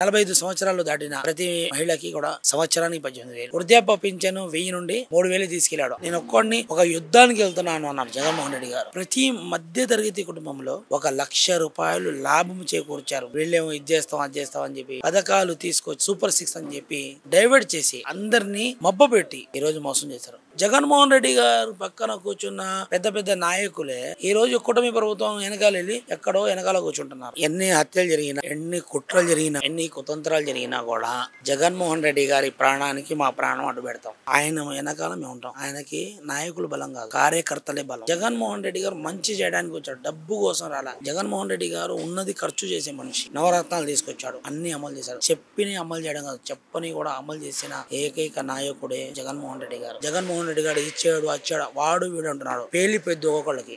45 సంవత్సరాలు దాటిన ప్రతి మహిళకి కూడా సంవత్సరానికి 18,000 వృద్ధాప్య పింఛను 1000 నుండి 3,000 తీసుకెళ్లాడు. నేను ఒక్కడిని ఒక యుద్ధానికి వెళ్తున్నాను అన్నారు జగన్మోహన్ రెడ్డి గారు. ప్రతి మధ్య తరగతి కుటుంబంలో 1,00,000 రూపాయలు లాభం చేకూర్చారు. వీళ్ళేమో ఇది చేస్తాం అది చేస్తాం అని చెప్పి పథకాలు తీసుకొచ్చి సూపర్ 6 అని చెప్పి డైవర్ట్ చేసి అందరినీ మబ్బపెట్టి ఈ రోజు మోసం చేశారు. జగన్మోహన్ రెడ్డి గారు పక్కన కూర్చున్న పెద్ద పెద్ద నాయకులే ఈ రోజు కూటమి ప్రభుత్వం వెనకాల వెళ్ళి ఎక్కడో వెనకాల కూర్చుంటున్నారు. ఎన్ని హత్యలు జరిగినా, ఎన్ని కుట్రలు జరిగినా, ఎన్ని కుతంత్రాలు జరిగినా కూడా జగన్మోహన్ రెడ్డి గారి ప్రాణానికి మా ప్రాణం అడ్డు పెడతాం. ఆయన వెనకాల మేము ఉంటాం. ఆయనకి నాయకులు బలం కాదు, కార్యకర్తలే బలం. జగన్మోహన్ రెడ్డి గారు మంచి చేయడానికి వచ్చాడు, డబ్బు కోసం రాలా. జగన్మోహన్ రెడ్డి గారు ఉన్నది ఖర్చు చేసే మనిషి. నవరత్నాలు తీసుకొచ్చాడు, అన్ని అమలు చేశాడు. చెప్పిని అమలు చేయడం కాదు, చెప్పని కూడా అమలు చేసిన ఏకైక నాయకుడే జగన్మోహన్ రెడ్డి గారు. జగన్మోహన్ రెడ్డి గారు ఇచ్చాడు వచ్చాడు వాడు వీడు అంటున్నాడు. పేలి పెద్ద ఒకళ్ళకి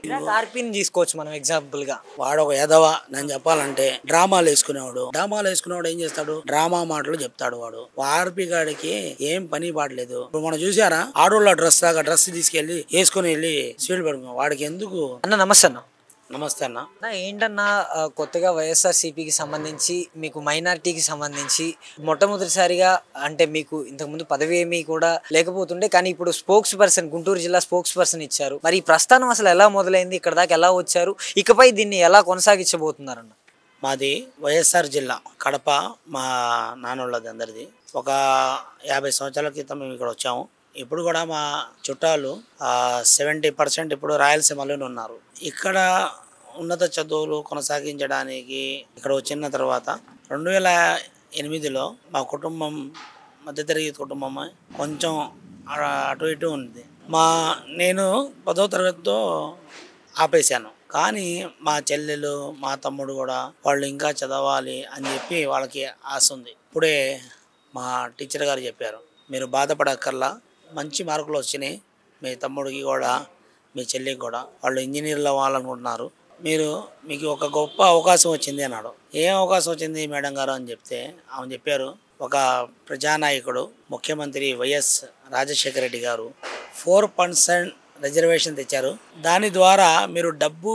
తీసుకోవచ్చు మనం ఎగ్జాంపుల్ గా. వాడు ఒక ఎదవ. నేను చెప్పాలంటే డ్రామాలు వేసుకునేవాడు ఏం చేస్తాడు, డ్రామా మాటలు చెప్తాడు. వాడు ఆర్పి గాడికి ఏం పని పాడలేదు. ఇప్పుడు మనం చూసారా, ఆడోళ్ళ డ్రెస్ లాగా డ్రెస్ తీసుకెళ్లి వేసుకుని వెళ్ళి స్వీట్ పెడుకున్నాం. వాడికి ఎందుకు అన్న? నమస్తే అన్న. నమస్తే అన్న. ఏంటన్నా కొత్తగా వైఎస్ఆర్సీపీకి సంబంధించి మీకు మైనారిటీకి సంబంధించి మొట్టమొదటిసారిగా అంటే మీకు ఇంతకుముందు పదవి ఏమీ కూడా లేకపోతుండే, కానీ ఇప్పుడు స్పోక్స్ పర్సన్, గుంటూరు జిల్లా స్పోక్స్ పర్సన్ ఇచ్చారు. మరి ఈ ప్రస్థానం అసలు ఎలా మొదలైంది, ఇక్కడ దాకా ఎలా వచ్చారు, ఇకపై దీన్ని ఎలా కొనసాగించబోతున్నారన్న? మాది వైఎస్ఆర్ జిల్లా కడప. మా నాన్నోళ్ళది అందరిది. ఒక 50 సంవత్సరాల క్రితం మేము ఇక్కడ వచ్చాము. ఇప్పుడు కూడా మా చుట్టాలు 70% ఇప్పుడు రాయలసీమలోనే ఉన్నారు. ఇక్కడ ఉన్నత చదువులు కొనసాగించడానికి ఇక్కడ వచ్చిన తర్వాత 2008లో మా కుటుంబం మధ్యతరగతి కుటుంబం కొంచెం అటు ఇటు ఉంది. నేను 10వ తరగతితో ఆపేశాను. కానీ మా చెల్లెలు మా తమ్ముడు కూడా వాళ్ళు ఇంకా చదవాలి అని చెప్పి వాళ్ళకి ఆశ ఉంది. ఇప్పుడే మా టీచర్ గారు చెప్పారు, మీరు బాధపడక్కర్లా, మంచి మార్కులు వచ్చినాయి మీ తమ్ముడికి కూడా మీ చెల్లికి కూడా, వాళ్ళు ఇంజనీర్లు అవ్వాలనుకుంటున్నారు, మీకు ఒక గొప్ప అవకాశం వచ్చింది అన్నాడు. ఏం అవకాశం వచ్చింది మేడం గారు అని చెప్తే ఆమె చెప్పారు, ఒక ప్రజానాయకుడు ముఖ్యమంత్రి వైఎస్ రాజశేఖర రెడ్డి గారు 4% రిజర్వేషన్ తెచ్చారు. దాని ద్వారా మీరు డబ్బు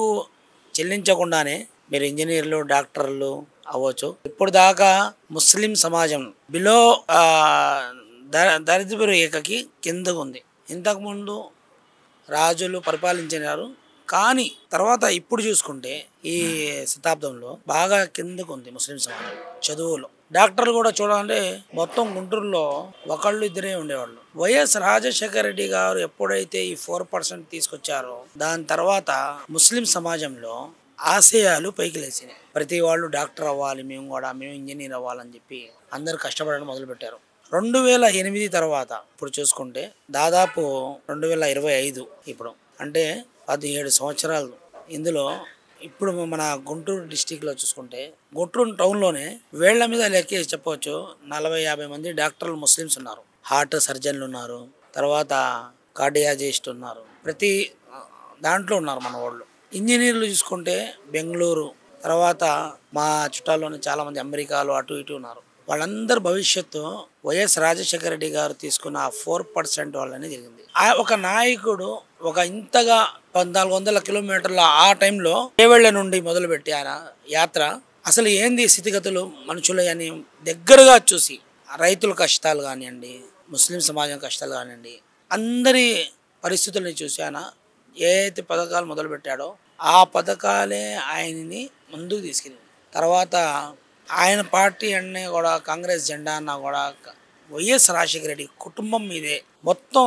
చెల్లించకుండానే మీరు ఇంజనీర్లు డాక్టర్లు అవ్వచ్చు. ఇప్పుడు దాకా ముస్లిం సమాజం బిలో దరిద్ర రేఖకి కిందకు ఉంది. ఇంతకుముందు రాజులు పరిపాలించినారు, కానీ తర్వాత ఇప్పుడు చూసుకుంటే ఈ శతాబ్దంలో బాగా కిందకు ఉంది ముస్లిం సమాజం. చదువులో డాక్టర్లు కూడా చూడాలంటే మొత్తం గుంటూరులో ఒకళ్ళు ఇద్దరే ఉండేవాళ్ళు. వైఎస్ రాజశేఖర రెడ్డి గారు ఎప్పుడైతే ఈ 4% తీసుకొచ్చారో దాని తర్వాత ముస్లిం సమాజంలో ఆశయాలు పైకి లేచినాయి. ప్రతి వాళ్ళు డాక్టర్ అవ్వాలి, మేము ఇంజనీర్ అవ్వాలని చెప్పి అందరు కష్టపడడం మొదలుపెట్టారు. 2008 తర్వాత ఇప్పుడు చూసుకుంటే దాదాపు 2025 ఇప్పుడు అంటే 17 సంవత్సరాలు. ఇందులో ఇప్పుడు మన గుంటూరు డిస్టిక్లో చూసుకుంటే గుంటూరు టౌన్లోనే వేళ్ల మీద లెక్కేసి చెప్పవచ్చు 40-50 మంది డాక్టర్లు ముస్లిమ్స్ ఉన్నారు. హార్ట్ సర్జన్లు ఉన్నారు, తర్వాత కార్డియాలజిస్ట్ ఉన్నారు, ప్రతి దాంట్లో ఉన్నారు మన వాళ్ళు. ఇంజనీర్లు చూసుకుంటే బెంగళూరు, తర్వాత మా చుట్టాల్లోనే చాలామంది అమెరికాలో అటు ఇటు ఉన్నారు. వాళ్ళందరి భవిష్యత్తు వైఎస్ రాజశేఖర రెడ్డి గారు తీసుకున్న 4% వల్లనే జరిగింది. ఒక నాయకుడు ఒక ఇంతగా 1400 కిలోమీటర్ల ఆ టైంలో ఏవేళ్ల నుండి మొదలుపెట్టి ఆయన యాత్ర అసలు ఏంది స్థితిగతులు మనుషులు అని దగ్గరగా చూసి రైతుల కష్టాలు కానివ్వండి, ముస్లిం సమాజం కష్టాలు కానివ్వండి, అందరి పరిస్థితుల్ని చూసి ఆయన ఏ అయితే పథకాలు మొదలుపెట్టాడో ఆ పథకాలే ఆయనని ముందుకు తీసుకెళ్ళింది. తర్వాత ఆయన పార్టీ అన్నీ కూడా కాంగ్రెస్ జెండా అన్నా కూడా వైఎస్ రాజశేఖర రెడ్డి కుటుంబం మీదే మొత్తం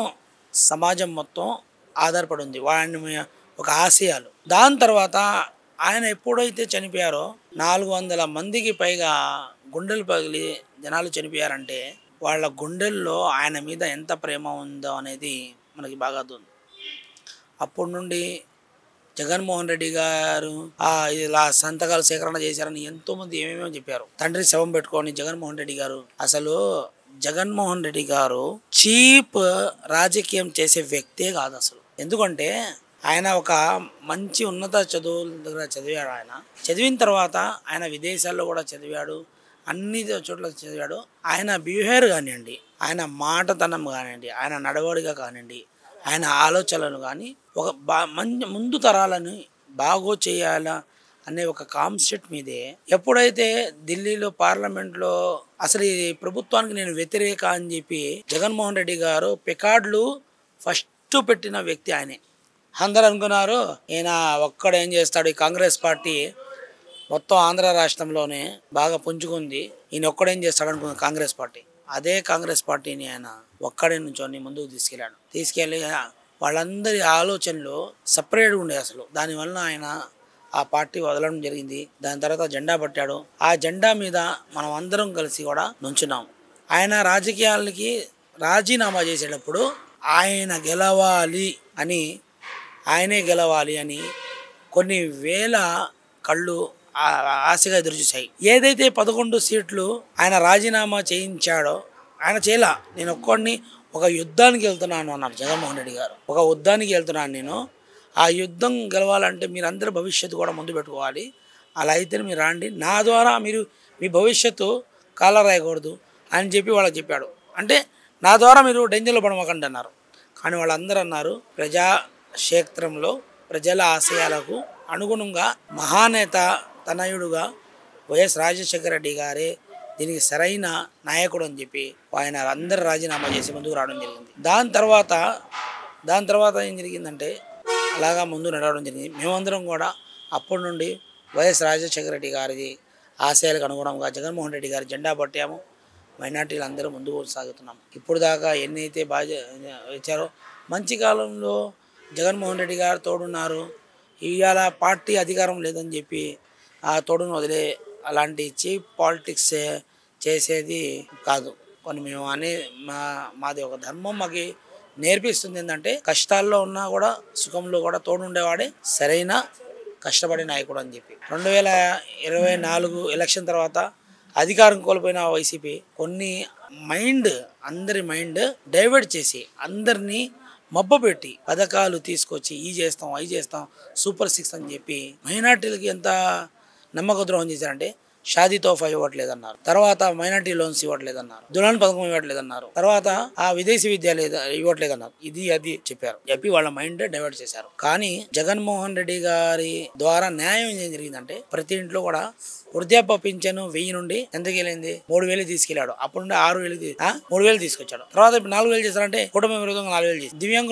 సమాజం మొత్తం ఆధారపడి ఉంది. వాడిని ఒక ఆశయాలు. దాని తర్వాత ఆయన ఎప్పుడైతే చనిపోయారో 400 మందికి పైగా గుండెలు పగిలి జనాలు చనిపోయారంటే వాళ్ళ గుండెల్లో ఆయన మీద ఎంత ప్రేమ ఉందో అనేది మనకి బాగా అర్థం. అప్పటి నుండి జగన్మోహన్ రెడ్డి గారు ఇలా సంతకాలు సేకరణ చేశారని ఎంతోమంది ఏమేమో చెప్పారు. తండ్రి శవం పెట్టుకొని జగన్మోహన్ రెడ్డి గారు, అసలు జగన్మోహన్ రెడ్డి గారు చీప్ రాజకీయం చేసే వ్యక్తే కాదు అసలు. ఎందుకంటే ఆయన ఒక మంచి ఉన్నత చదువుల దగ్గర చదివాడు. ఆయన చదివిన తర్వాత ఆయన విదేశాల్లో కూడా చదివాడు, అన్ని చోట్ల చదివాడు. ఆయన బిహేవియర్ కానివ్వండి, ఆయన మాటతనం కానివ్వండి, ఆయన నడవడిగా కానివ్వండి, ఆయన ఆలోచనలు కానీ ఒక ముందు తరాలను బాగో చేయాలా అనే ఒక కాన్సెప్ట్ మీదే ఎప్పుడైతే ఢిల్లీలో పార్లమెంట్లో అసలు ఈ ప్రభుత్వానికి నేను వ్యతిరేక అని చెప్పి జగన్మోహన్ రెడ్డి గారు పికార్డులు ఫస్ట్ పెట్టిన వ్యక్తి ఆయనే. అందరూ అనుకున్నారు ఈయన ఒక్కడేం చేస్తాడు, ఈ కాంగ్రెస్ పార్టీ మొత్తం ఆంధ్ర రాష్ట్రంలోనే బాగా పుంజుకుంది, ఈయన ఒక్కడేం చేస్తాడు అనుకున్న కాంగ్రెస్ పార్టీ. అదే కాంగ్రెస్ పార్టీని ఆయన ఒక్కడే నుంచొని ముందుకు తీసుకెళ్ళి వాళ్ళందరి ఆలోచనలు సపరేట్గా ఉండే అసలు. దానివల్ల ఆయన ఆ పార్టీ వదలడం జరిగింది. దాని తర్వాత జెండా పట్టాడు. ఆ జెండా మీద మనం అందరం కలిసి కూడా నుంచున్నాం. ఆయన రాజకీయాలకి రాజీనామా చేసేటప్పుడు ఆయనే గెలవాలి అని కొన్ని వేల కళ్ళు ఆశగా ఎదురుచూశాయి. ఏదైతే 11 సీట్లు ఆయన రాజీనామా చేయించాడో ఆయన చేయలా. నేను ఒక్కడిని ఒక యుద్ధానికి వెళ్తున్నాను అన్నారు జగన్మోహన్ రెడ్డి గారు. ఒక యుద్ధానికి వెళ్తున్నాను నేను, ఆ యుద్ధం గెలవాలంటే మీరందరూ భవిష్యత్తు కూడా ముందు పెట్టుకోవాలి, అలా అయితే మీరు రాండి, నా ద్వారా మీరు మీ భవిష్యత్తు కాలరాయకూడదు అని చెప్పి వాళ్ళకి చెప్పాడు. అంటే నా ద్వారా మీరు డేంజర్లో పడమకండి అన్నారు. కానీ వాళ్ళందరూ అన్నారు ప్రజాక్షేత్రంలో ప్రజల ఆశయాలకు అనుగుణంగా మహానేత తనయుడుగా వైఎస్ రాజశేఖర రెడ్డి గారే దీనికి సరైన నాయకుడు అని చెప్పి ఆయన అందరూ రాజీనామా చేసి ముందుకు రావడం జరిగింది. దాని తర్వాత ఏం జరిగిందంటే అలాగా ముందు నడవడం జరిగింది. మేమందరం కూడా అప్పటి నుండి వైఎస్ రాజశేఖర రెడ్డి గారి ఆశయాలకు అనుగుణంగా జగన్మోహన్ రెడ్డి గారి జెండా పట్టాము. మైనార్టీలు అందరూ ముందుకు సాగుతున్నాం. ఇప్పుడు దాకా ఎన్నైతే బాగా ఇచ్చారో మంచి కాలంలో జగన్మోహన్ రెడ్డి గారు తోడున్నారు. ఇవాళ పార్టీ అధికారం లేదని చెప్పి ఆ తోడును వదిలే అలాంటి చీప్ పాలిటిక్స్ చేసేది కాదు. కొన్ని మేము మాది ఒక ధర్మం మాకు నేర్పిస్తుంది ఏంటంటే కష్టాల్లో ఉన్నా కూడా సుఖంలో కూడా తోడుండేవాడే సరైన కష్టపడే నాయకుడు అని చెప్పి. 2024 ఎలక్షన్ తర్వాత అధికారం కోల్పోయిన వైసీపీ అందరి మైండ్ డైవర్ట్ చేసి అందరినీ మబ్బపెట్టి పథకాలు తీసుకొచ్చి ఈ చేస్తాం అవి చేస్తాం సూపర్ 6 అని చెప్పి మైనార్టీలకి ఎంత నమ్మక ద్రోహం చేశారంటే షాదీ తోఫా ఇవ్వట్లేదన్నారు, తర్వాత మైనార్టీ లోన్స్ ఇవ్వట్లేదన్నారు, దులాన్ పథకం ఇవ్వట్లేదన్నారు, తర్వాత ఆ విదేశీ విద్య ఇవ్వట్లేదన్నారు. అది చెప్పి వాళ్ళ మైండ్ డైవర్ట్ చేశారు. కానీ జగన్మోహన్ రెడ్డి గారి ద్వారా న్యాయం ఏం జరిగిందంటే ప్రతి ఇంట్లో కూడా వృద్ధాప్య పింఛను 1000 నుండి ఎంతకి వెళ్ళింది 3000 తీసుకెళ్లాడు. అప్పుడు నుండి 3000 తీసుకొచ్చాడు. తర్వాత ఇప్పుడు 4000 చేశారంటే కుటుంబ విరోధంగా 4000 చేసి దివ్యాంగ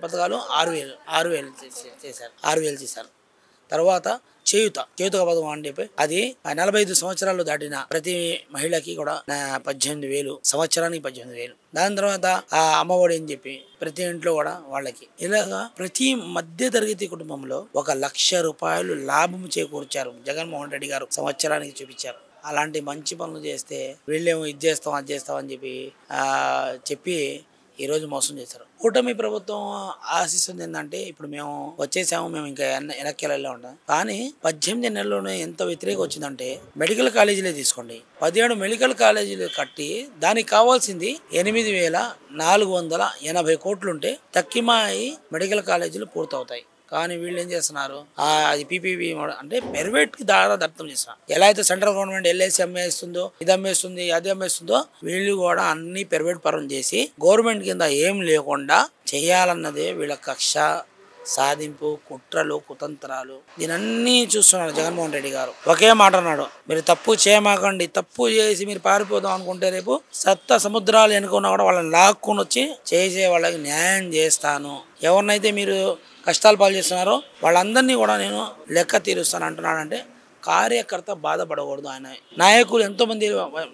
పథకాలు 6000 చేశారు. తర్వాత చేయూత పథకం అని చెప్పి అది 45 సంవత్సరాలు దాటిన ప్రతి మహిళకి కూడా 18,000 సంవత్సరానికి 18,000. దాని తర్వాత ఆ అమ్మఒడి అని చెప్పి ప్రతి ఇంట్లో కూడా వాళ్ళకి ఇలాగా ప్రతి మధ్య తరగతి కుటుంబంలో 1,00,000 రూపాయలు లాభం చేకూర్చారు జగన్మోహన్ రెడ్డి గారు సంవత్సరానికి చూపించారు. అలాంటి మంచి పనులు చేస్తే వీళ్ళేమో ఇది చేస్తాం అది చేస్తాం అని చెప్పి ఈరోజు మోసం చేశారు. కూటమి ప్రభుత్వం ఆశిస్తుంది ఏంటంటే ఇప్పుడు మేము వచ్చేసాము, మేము ఇంకా వెనక్కి వెళ్ళే ఉంటాం. కానీ 18 నెలల్లోనే ఎంత వ్యతిరేకం వచ్చిందంటే మెడికల్ కాలేజీలే తీసుకోండి, 17 మెడికల్ కాలేజీలు కట్టి దానికి కావాల్సింది 8,480 కోట్లుంటే తక్కిమాయి మెడికల్ కాలేజీలు పూర్తవుతాయి. కానీ వీళ్ళు ఏం చేస్తున్నారు, అది పీపీపీ అంటే ప్రైవేట్కి దర్థం చేస్తున్నారు. ఎలా అయితే సెంట్రల్ గవర్నమెంట్ ఎల్ఐసి అమ్మేస్తుందో ఇది అమ్మేస్తుంది అది అమ్మేస్తుందో వీళ్ళు కూడా అన్ని ప్రైవేట్ పరం చేసి గవర్నమెంట్ కింద ఏం లేకుండా చేయాలన్నదే వీళ్ళ కక్ష సాధింపు కుట్రలు కుతంత్రాలు. దీనన్నీ చూస్తున్నారు జగన్మోహన్ రెడ్డి గారు. ఒకే మాట అన్నాడు, మీరు తప్పు చేయమాకండి, తప్పు చేసి మీరు పారిపోదాం అనుకుంటే రేపు సముద్రాలు ఎన్నుకున్నా కూడా వాళ్ళని లాక్కుని వచ్చి చేసే వాళ్ళకి న్యాయం చేస్తాను, ఎవరినైతే మీరు కష్టాలు పాలు చేస్తున్నారో వాళ్ళందరినీ కూడా నేను లెక్క తీరుస్తాను అంటున్నాడంటే కార్యకర్త బాధపడకూడదు. ఆయన నాయకులు ఎంతోమంది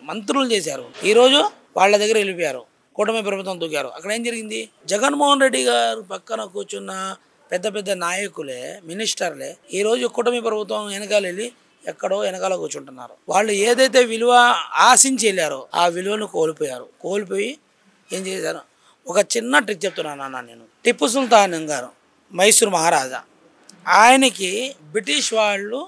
మంత్రులు చేశారు, ఈరోజు వాళ్ళ దగ్గర వెళ్ళిపోయారు, కూటమి ప్రభుత్వం దూకారు. అక్కడ ఏం జరిగింది, జగన్మోహన్ రెడ్డి గారు పక్కన కూర్చున్న పెద్ద పెద్ద నాయకులే మినిస్టర్లే ఈరోజు కూటమి ప్రభుత్వం వెనకాల వెళ్ళి ఎక్కడో వెనకాల కూర్చుంటున్నారు. వాళ్ళు ఏదైతే విలువ ఆశించి వెళ్ళారో ఆ విలువను కోల్పోయి ఏం చేశారు. ఒక చిన్న ట్రిక్ చెప్తున్నాను అన్న, నేను టిప్పు సుల్తాన్ గారు మైసూర్ మహారాజా, ఆయనకి బ్రిటిష్ వాళ్ళు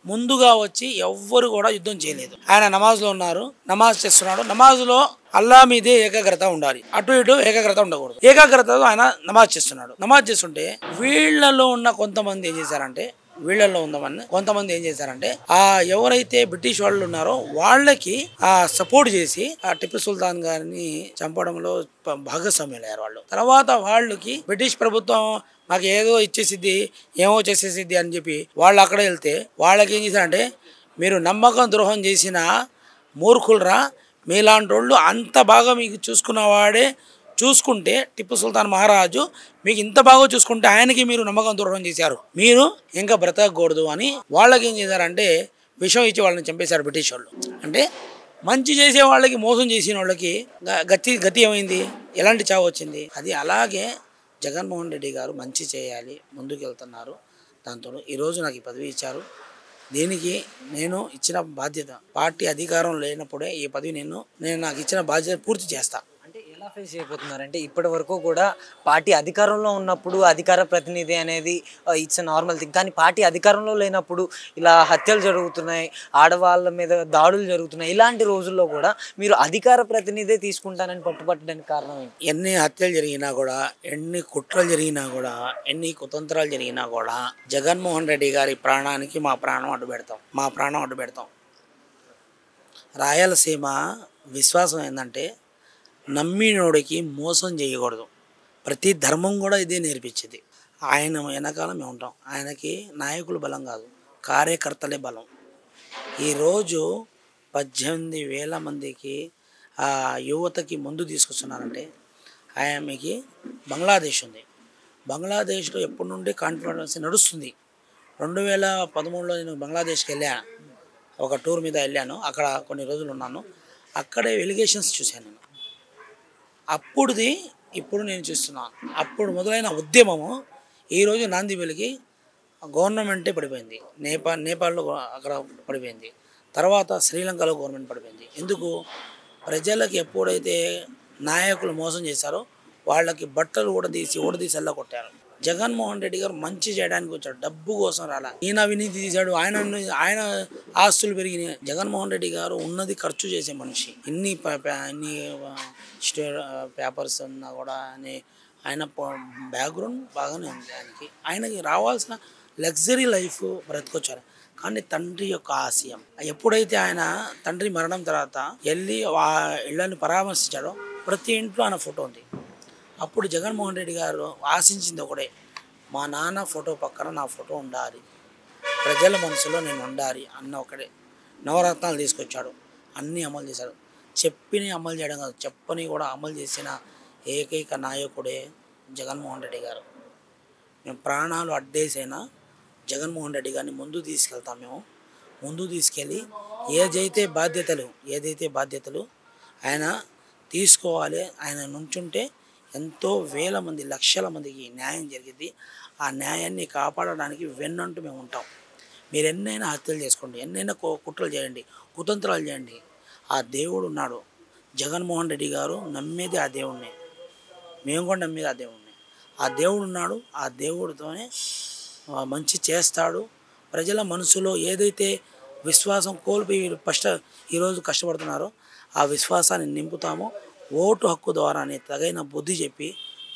ముందుగా వచ్చి ఎవ్వరు కూడా యుద్ధం చేయలేదు. ఆయన నమాజ్లో ఉన్నారు, నమాజ్ చేస్తున్నాడు, నమాజ్లో అల్లా మీదే ఏకాగ్రత ఉండాలి, అటు ఇటు ఏకాగ్రత ఉండకూడదు. ఏకాగ్రతతో ఆయన నమాజ్ చేస్తున్నాడు. నమాజ్ చేస్తుంటే వీళ్ళలో ఉన్న కొంతమంది ఏం చేశారంటే వీళ్ళల్లో ఉందామని కొంతమంది ఏం చేశారంటే ఆ ఎవరైతే బ్రిటిష్ వాళ్ళు ఉన్నారో వాళ్ళకి ఆ సపోర్ట్ చేసి ఆ టిప్పు సుల్తాన్ గారిని చంపడంలో భాగస్వామ్యులయ్యారు వాళ్ళు. తర్వాత వాళ్ళకి బ్రిటిష్ ప్రభుత్వం మాకు ఏదో ఇచ్చేసిద్ది ఏమో చేసేసిద్ది అని చెప్పి వాళ్ళు అక్కడ వెళ్తే వాళ్ళకి ఏం చేశారంటే మీరు నమ్మకం ద్రోహం చేసిన మూర్ఖులరా, మీలాంటి వాళ్ళు అంత బాగా మీకు చూసుకున్నవాడే చూసుకుంటే టిప్పు సుల్తాన్ మహారాజు మీకు ఇంత బాగా చూసుకుంటే ఆయనకి మీరు నమ్మకం ద్రోహం చేశారు, మీరు ఇంకా బ్రతకూడదు అని వాళ్ళకి ఏం చేశారంటే విషం ఇచ్చి వాళ్ళని చంపేశారు బ్రిటిష్ వాళ్ళు. అంటే మంచి చేసే వాళ్ళకి మోసం చేసిన వాళ్ళకి గతి ఏమైంది, ఎలాంటి చావు వచ్చింది. అది అలాగే జగన్మోహన్ రెడ్డి గారు మంచి చేయాలి ముందుకు వెళ్తున్నారు. దాంతో ఈరోజు నాకు ఈ పదవి ఇచ్చారు. దీనికి నేను ఇచ్చిన బాధ్యత పార్టీ అధికారం లేనప్పుడే ఈ పదవి నేను నాకు ఇచ్చిన బాధ్యత పూర్తి చేస్తా. అంటే ఎలా ఫేస్ చేయబోతున్నారంటే ఇప్పటి వరకు కూడా పార్టీ అధికారంలో ఉన్నప్పుడు అధికార ప్రతినిధి అనేది ఇట్స్ నార్మల్ థింగ్, కానీ పార్టీ అధికారంలో లేనప్పుడు ఇలా హత్యలు జరుగుతున్నాయి, ఆడవాళ్ళ మీద దాడులు జరుగుతున్నాయి. ఇలాంటి రోజుల్లో కూడా మీరు అధికార ప్రతినిధే తీసుకుంటానని పట్టుబట్టడానికి కారణం ఏంటి? ఎన్ని హత్యలు జరిగినా కూడా, ఎన్ని కుట్రలు జరిగినా కూడా, ఎన్ని కుతంత్రాలు జరిగినా కూడా జగన్మోహన్ రెడ్డి గారి ప్రాణానికి మా ప్రాణం అడ్డు పెడతాం. రాయలసీమ విశ్వాసం ఏంటంటే నమ్మినోడికి మోసం చేయకూడదు. ప్రతి ధర్మం కూడా ఇదే నేర్పించేది. ఆయన వెనకాల మేము ఉంటాం. ఆయనకి నాయకులు బలం కాదు, కార్యకర్తలే బలం. ఈరోజు 18,000 మందికి యువతకి ముందు తీసుకొస్తున్నారంటే ఆమెకి బంగ్లాదేశ్ ఉంది. బంగ్లాదేశ్లో ఎప్పటి నుండి కాన్ఫరెన్స్ నడుస్తుంది. 2013లో నేను బంగ్లాదేశ్కి వెళ్ళాను, ఒక టూర్ మీద వెళ్ళాను. అక్కడ కొన్ని రోజులు ఉన్నాను. అక్కడే ఎలిగేషన్స్ చూశాను నేను. అప్పుడుది ఇప్పుడు నేను చూస్తున్నాను. అప్పుడు మొదలైన ఉద్యమము ఈరోజు నాందిబెలికి గవర్నమెంటే పడిపోయింది. నేపాల్లో అక్కడ పడిపోయింది. తర్వాత శ్రీలంకలో గవర్నమెంట్ పడిపోయింది. ఎందుకు? ప్రజలకు ఎప్పుడైతే నాయకులు మోసం చేశారో వాళ్ళకి బట్టలు ఊడదీసి అల్లా కొట్టారు. జగన్మోహన్ రెడ్డి గారు మంచి చేయడానికి వచ్చాడు, డబ్బు కోసం రాలా. ఈయన అవినీతి తీశాడు, ఆయన ఆస్తులు పెరిగినాయి. జగన్మోహన్ రెడ్డి గారు ఉన్నది ఖర్చు చేసే మనిషి. ఇన్ని పేపర్స్ ఉన్నా కూడా ఆయన బ్యాక్గ్రౌండ్ బాగానే ఉంది. ఆయనకి రావాల్సిన లగ్జరీ లైఫ్ బ్రతికొచ్చారు. కానీ తండ్రి యొక్క ఆశయం ఎప్పుడైతే ఆయన తండ్రి మరణం తర్వాత వెళ్ళి ఆ ఇళ్ళని పరామర్శించాడో ప్రతి ఇంట్లో ఆయన ఫోటో ఉంది. అప్పుడు జగన్మోహన్ రెడ్డి గారు ఆశించింది ఒకటే, మా నాన్న ఫోటో పక్కన నా ఫోటో ఉండాలి, ప్రజల మనసులో నేను ఉండాలి అన్న ఒకటే. నవరత్నాలు తీసుకొచ్చాడు, అన్నీ అమలు చేశాడు. చెప్పిని అమలు చేయడం కాదు, చెప్పని కూడా అమలు చేసిన ఏకైక నాయకుడే జగన్మోహన్ రెడ్డి గారు. మేము ప్రాణాలు అడ్డేసైనా జగన్మోహన్ రెడ్డి గారిని ముందు తీసుకెళ్తాం. మేము ముందు తీసుకెళ్ళి ఏదైతే బాధ్యతలు ఆయన తీసుకోవాలి. ఆయన నుంచుంటే ఎంతో వేల మంది, లక్షల మందికి న్యాయం జరిగింది. ఆ న్యాయాన్ని కాపాడడానికి వెన్నంటూ మేము ఉంటాం. మీరు ఎన్నైనా హత్యలు చేసుకోండి, ఎన్నైనా కుట్రలు చేయండి, కుతంత్రాలు చేయండి, ఆ దేవుడు ఉన్నాడు. జగన్మోహన్ రెడ్డి గారు నమ్మేది ఆ దేవుడిని, మేము కూడా నమ్మేది ఆ దేవుడిని. ఆ దేవుడు ఉన్నాడు, ఆ దేవుడితోనే మంచి చేస్తాడు. ప్రజల మనసులో ఏదైతే విశ్వాసం కోల్పోయి ఈరోజు కష్టపడుతున్నారో ఆ విశ్వాసాన్ని నింపుతామో. ఓటు హక్కు ద్వారానే తగిన బుద్ధి చెప్పి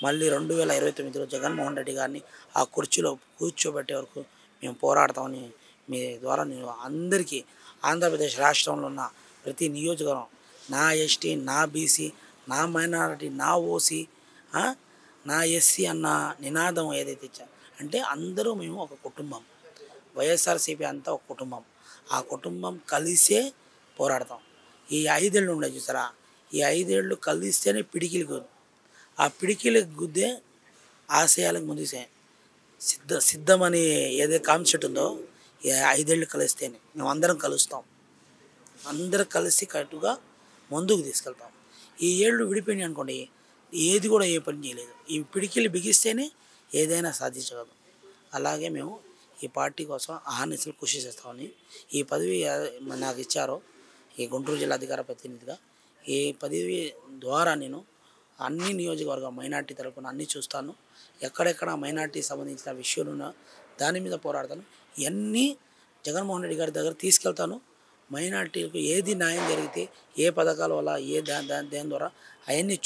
మళ్ళీ 2029లో జగన్మోహన్ రెడ్డి గారిని ఆ కుర్చీలో కూర్చోబెట్టే వరకు మేము పోరాడతామని మీ ద్వారా నేను అందరికీ, ఆంధ్రప్రదేశ్ రాష్ట్రంలో ఉన్న ప్రతి నియోజకవర్గం, నా ఎస్టీ, నా బీసీ, నా మైనారిటీ, నా ఓసీ, నా ఎస్సీ అన్న నినాదం ఏదైతే ఇచ్చారో అంటే అందరూ మేము ఒక కుటుంబం. వైఎస్ఆర్సీపీ అంతా ఒక కుటుంబం. ఆ కుటుంబం కలిసే పోరాడతాం. ఈ 5 ఏళ్ళు ఉండే చూసారా, ఈ 5 ఏళ్ళు కలిస్తేనే పిడికిలి గుద్దు. ఆ పిడికిలి గుద్దే ఆశయాలకు ముందుసే సిద్ధమని ఏదైతే కాన్సెప్ట్ ఉందో ఈ 5 ఏళ్ళు కలిస్తేనే మేము అందరం కలుస్తాం. అందరం కలిసి కట్టుగా ముందుకు తీసుకెళ్తాం. ఈ ఏళ్ళు విడిపోయినాయి అనుకోండి, ఏది కూడా ఏ పని చేయలేదు. ఈ పిడికిలు బిగిస్తేనే ఏదైనా సాధించగలం. అలాగే మేము ఈ పార్టీ కోసం అహర్నిశలు కృషి చేస్తామని ఈ పదవి నాకు ఇచ్చారో ఈ గుంటూరు జిల్లా అధికార ప్రతినిధిగా, ఈ పదవి ద్వారా నేను అన్ని నియోజకవర్గ మైనార్టీ తరపున అన్నీ చూస్తాను. ఎక్కడెక్కడ మైనార్టీ సంబంధించిన విషయాలు దాని మీద పోరాడతాను. ఇవన్నీ జగన్మోహన్ రెడ్డి గారి దగ్గర తీసుకెళ్తాను. మైనార్టీలకు ఏది న్యాయం జరిగితే, ఏ పథకాల వల్ల, దేని ద్వారా అవన్నీ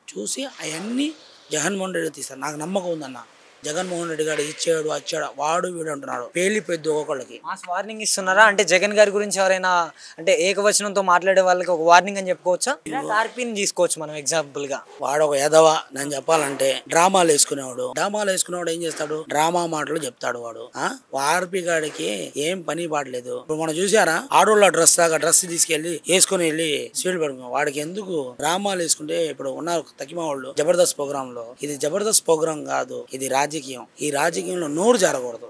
చూసి అవన్నీ జగన్మోహన్ రెడ్డి తీస్తాను. నాకు నమ్మకం ఉందన్న. జగన్మోహన్ రెడ్డి గారు ఇచ్చాడు వచ్చాడు వాడు వీడు అంటున్నాడు. పేలిపోద్ది ఒకళ్ళకి. మాస్ వార్నింగ్ ఇస్తున్నారా? అంటే జగన్ గారి గురించి ఎవరైనా అంటే ఏకవచనంతో మాట్లాడే వాళ్ళకి ఒక వార్నింగ్ అని చెప్పుకోవచ్చా? ఆర్పీని తీసుకోవచ్చు మనం ఎగ్జాంపుల్ గా. వాడు ఒక ఎదవ. నేను చెప్పాలంటే డ్రామాలు వేసుకునేవాడు ఏం చేస్తాడు? డ్రామా మాటలు చెప్తాడు వాడు. ఆర్పి గాడికి ఏం పని పాడలేదు. ఇప్పుడు మనం చూసారా ఆడోళ్ళ డ్రెస్ తీసుకెళ్లి వేసుకుని వెళ్ళి స్వీట్ పెడుకున్నాం. వాడికి ఎందుకు డ్రామాలు వేసుకుంటే ఇప్పుడు ఉన్నారు తకిమా వాళ్ళు జబర్దస్త్ ప్రోగ్రామ్ లో. ఇది జబర్దస్త్ ప్రోగ్రామ్ కాదు, ఇది రాజకీయం. ఈ రాజకీయంలో నోరు జారకూడదు.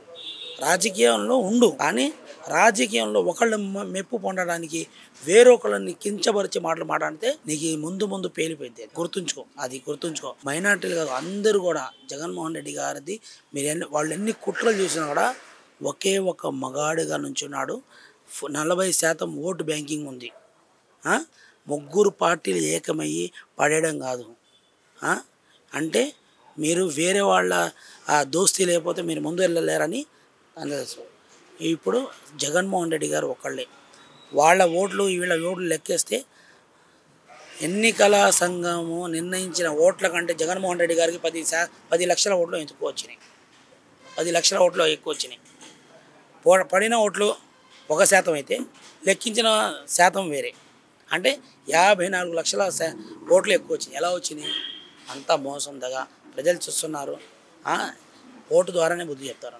రాజకీయంలో ఉండు, కానీ రాజకీయంలో ఒకళ్ళు మెప్పు పొందడానికి వేరొకళ్ళని కించపరిచి మాటలు మాట్లాడితే నీకు ముందు పేలిపోయింది. గుర్తుంచుకో. మైనార్టీలు కాదు, అందరూ కూడా జగన్మోహన్ రెడ్డి గారిది వాళ్ళు ఎన్ని కుట్రలు చూసినా కూడా ఒకే ఒక మగాడిగా నుంచున్నాడు. 40% ఓటు బ్యాంకింగ్ ఉంది. ముగ్గురు పార్టీలు ఏకమయ్యి పడేయడం కాదు. అంటే మీరు వేరే వాళ్ళ దోస్తీ లేకపోతే మీరు ముందు వెళ్ళలేరని అందరూ. ఇప్పుడు జగన్మోహన్ రెడ్డి గారు ఒకళ్ళే. వాళ్ళ ఓట్లు వీళ్ళ ఓట్లు లెక్కేస్తే ఎన్నికల సంఘము నిర్ణయించిన ఓట్ల కంటే జగన్మోహన్ రెడ్డి గారికి 10 లక్షల ఓట్లు ఎక్కువ వచ్చినాయి. 10 లక్షల ఓట్లు ఎక్కువ వచ్చినాయి. పడిన ఓట్లు 1% అయితే లెక్కించిన శాతం వేరే. అంటే 54 లక్షల ఓట్లు ఎక్కువ వచ్చినాయి. ఎలా వచ్చినాయి? అంతా మోసం దగా. ప్రజలు చూస్తున్నారు. ఓటు ద్వారానే బుద్ధి చెప్తారు.